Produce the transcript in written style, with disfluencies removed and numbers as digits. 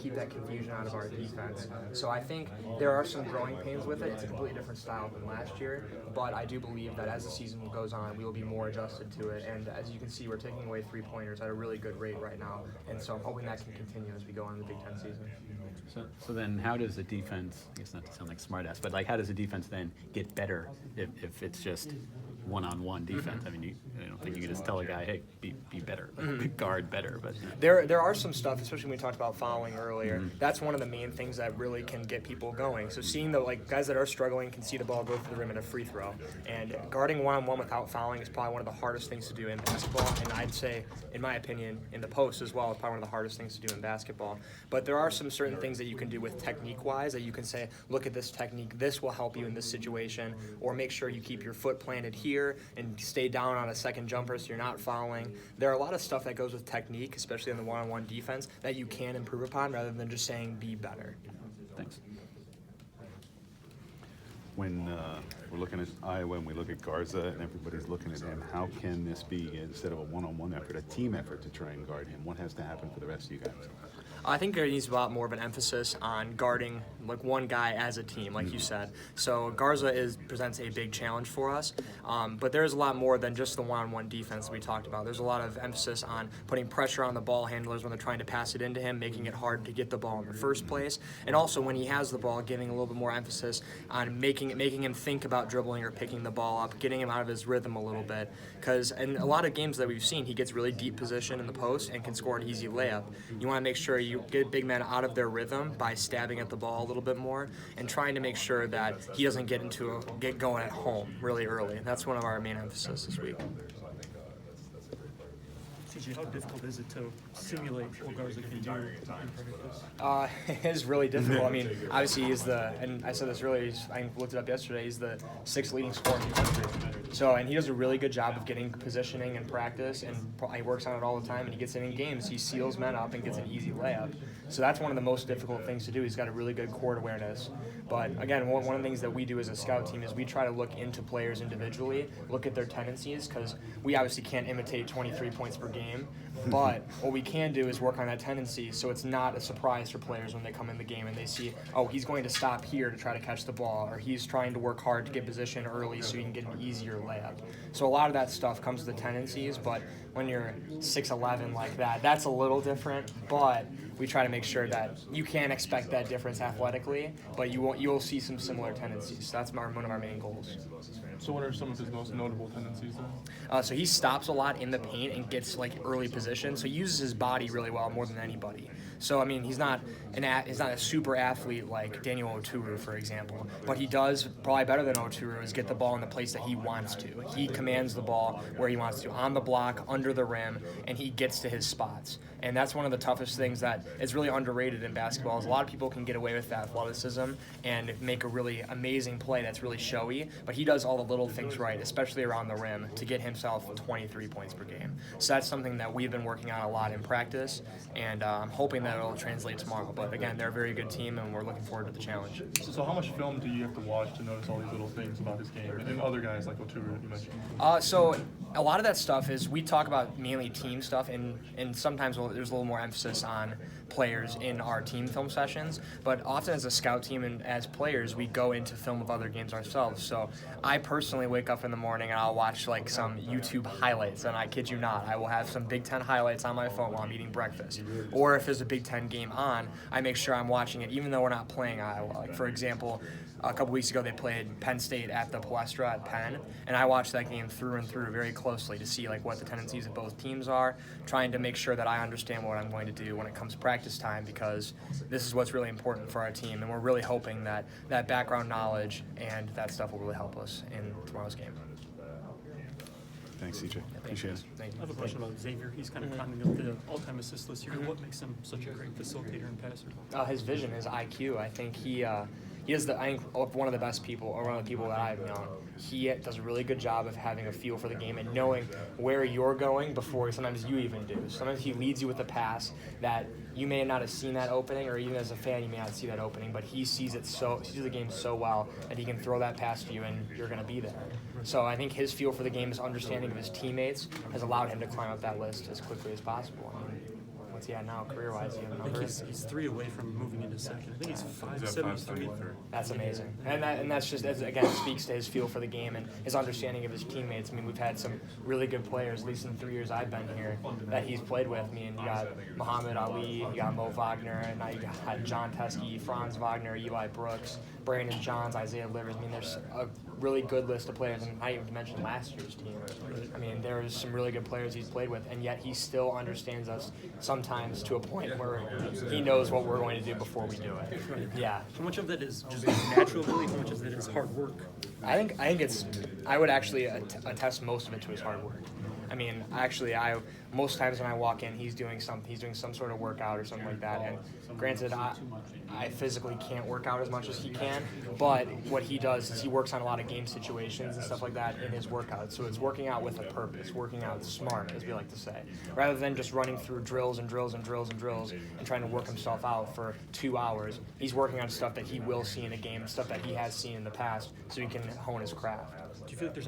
keep that confusion out of our defense. So I think there are some growing pains with it. It's a completely different style than last year, but I do believe that as the season goes on, we will be more adjusted to it. And as you can see, we're taking away three-pointers at a really good rate right now, and so I'm hoping that can continue as we go on in the Big Ten season. So then how does the defense, I guess not to sound like smartass, but like how does the defense then get better if it's just one-on-one defense? I mean, I don't think you can just tell a guy, hey, be better, guard better. But there are some stuff, especially when we talked about fouling earlier. That's one of the main things that really can get people going. So seeing the guys that are struggling can see the ball go through the rim in a free throw, and guarding one-on-one without fouling is probably one of the hardest things to do in basketball. And I'd say, in my opinion, in the post as well, is probably one of the hardest things to do in basketball. But there are some certain things that you can do with technique-wise that you can say, look at this technique, this will help you in this situation, or make sure you keep your foot planted here and stay down on a second jumper so you're not fouling. There are a lot of stuff that goes with technique, especially in the one-on-one defense, that you can improve upon rather than just saying be better. thanks. When we're looking at Iowa and we look at Garza and everybody's looking at him, how can this be, instead of a one-on-one effort, a team effort to try and guard him? What has to happen for the rest of you guys? I think there needs a lot more of an emphasis on guarding one guy as a team, like you said. So Garza presents a big challenge for us, but there's a lot more than just the one-on-one defense we talked about. There's a lot of emphasis on putting pressure on the ball handlers when they're trying to pass it into him, making it hard to get the ball in the first place, and also when he has the ball, giving a little bit more emphasis on making him think about dribbling or picking the ball up, getting him out of his rhythm a little bit. Because in a lot of games that we've seen, he gets really deep position in the post and can score an easy layup. You want to make sure you get big men out of their rhythm by stabbing at the ball a little bit more and trying to make sure that he doesn't get going at home really early. That's one of our main emphasis this week. CJ, how difficult is it to simulate what Garza can do in practice? It is really difficult. I mean, obviously and I said this earlier, I looked it up yesterday, he's the 6th leading scorer in the country. So, and he does a really good job of getting positioning in practice, and he works on it all the time, and he gets it in games. He seals men up and gets an easy layup. So that's one of the most difficult things to do. He's got a really good court awareness. But again, one of the things that we do as a scout team is we try to look into players individually, look at their tendencies, because we obviously can't imitate 23 points per game. But what we can do is work on that tendency so it's not a surprise for players when they come in the game and they see, oh, he's going to stop here to try to catch the ball, or he's trying to work hard to get position early so he can get an easier layup. So a lot of that stuff comes to the tendencies, but when you're 6'11" like that, that's a little different, but we try to make sure that you can expect that difference athletically, but you'll see some similar tendencies. That's one of our main goals. So what are some of his most notable tendencies then? So he stops a lot in the paint and gets early position. So he uses his body really well, more than anybody. So I mean, he's not a super athlete like Daniel Oturu, for example, but he does probably better than Oturu is get the ball in the place that he wants to. He commands the ball where he wants to, on the block, under the rim, and he gets to his spots. And that's one of the toughest things that is really underrated in basketball. Is a lot of people can get away with athleticism and make a really amazing play that's really showy, but he does all the little things right, especially around the rim, to get himself 23 points per game. So that's something that we've been working on a lot in practice, and I'm hoping that it'll translate tomorrow. But again, they're a very good team, and we're looking forward to the challenge. So how much film do you have to watch to notice all these little things about his game, and then other guys like Oturu that you mentioned? So a lot of that stuff is we talk about mainly team stuff, and sometimes there's a little more emphasis on players in our team film sessions, but often as a scout team and as players, we go into film of other games ourselves. So I personally wake up in the morning and I'll watch some YouTube highlights, and I kid you not, I will have some Big Ten highlights on my phone while I'm eating breakfast. Or if there's a Big Ten game on, I make sure I'm watching it even though we're not playing Iowa. Like for example, a couple weeks ago they played Penn State at the Palestra at Penn, and I watched that game through and through very closely to see what the tendencies of both teams are, trying to make sure that I understand what I'm going to do when it comes to practice time, because this is what's really important for our team, and we're really hoping that that background knowledge and that stuff will really help us in tomorrow's game. Thanks, CJ. Appreciate it. Thank you. I have a question about Xavier. He's kind of climbing up the all-time assist list here. What makes him such a great facilitator and passer? His vision, his IQ. I think he is one of the best people, or one of the people that I've known. He does a really good job of having a feel for the game and knowing where you're going before sometimes you even do. Sometimes he leads you with a pass that you may not have seen that opening, or even as a fan you may not see that opening, but he sees the game so well that he can throw that pass to you and you're going to be there. So I think his feel for the game, his understanding of his teammates, has allowed him to climb up that list as quickly as possible. I mean, what's he at now career-wise? Do you have a I think number? he's 3 away from moving into second. I think he's 5.73. That's amazing, and that's just again speaks to his feel for the game and his understanding of his teammates. I mean, we've had some really good players, at least in the 3 years I've been here, that he's played with. I mean, you got Muhammad Ali, you got Mo Wagner, and now you got John Teskey, Franz Wagner, Eli Brooks, Brandon Johns, Isaiah Livers. I mean, there's a really good list of players, and I even mentioned last year's team. I mean, there's some really good players he's played with, and yet he still understands us sometimes to a point where he knows what we're going to do before we do it. Yeah. How much of that is just natural ability? How much of that is hard work? I think it's. I would actually attest most of it to his hard work. I mean, actually, most times when I walk in, he's doing some sort of workout or something like that. And granted, I physically can't work out as much as he can, but what he does is he works on a lot of game situations and stuff like that in his workouts. So it's working out with a purpose, working out smart, as we like to say, rather than just running through drills and drills and drills and drills and trying to work himself out for 2 hours. He's working on stuff that he will see in a game, stuff that he has seen in the past, so he can hone his craft. Do you feel like there's any